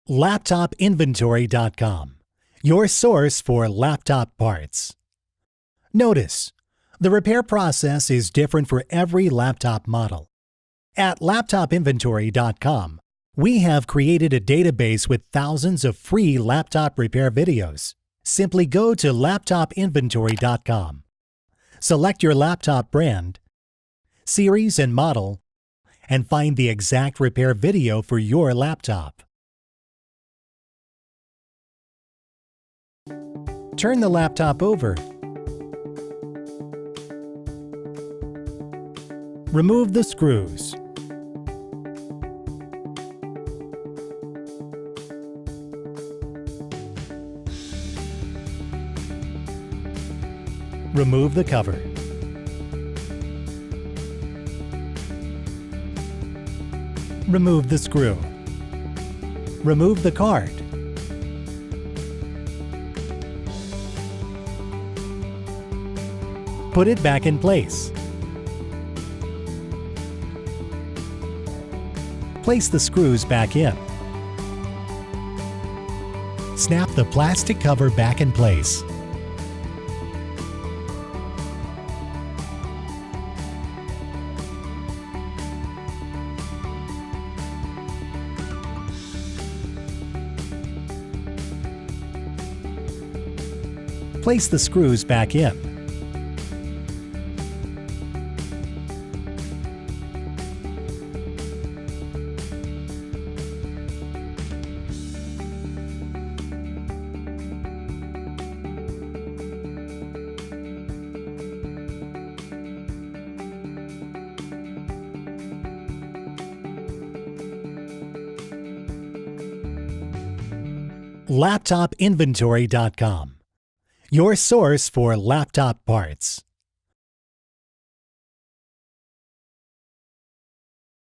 LaptopInventory.com, your source for laptop parts. Notice, the repair process is different for every laptop model. At LaptopInventory.com, we have created a database with thousands of free laptop repair videos. Simply go to LaptopInventory.com. Select your laptop brand, series and model, and find the exact repair video for your laptop. Turn the laptop over. Remove the screws. Remove the cover. Remove the screw. Remove the card. Put it back in place. Place the screws back in. Snap the plastic cover back in place. Place the screws back in. LaptopInventory.com, your source for laptop parts.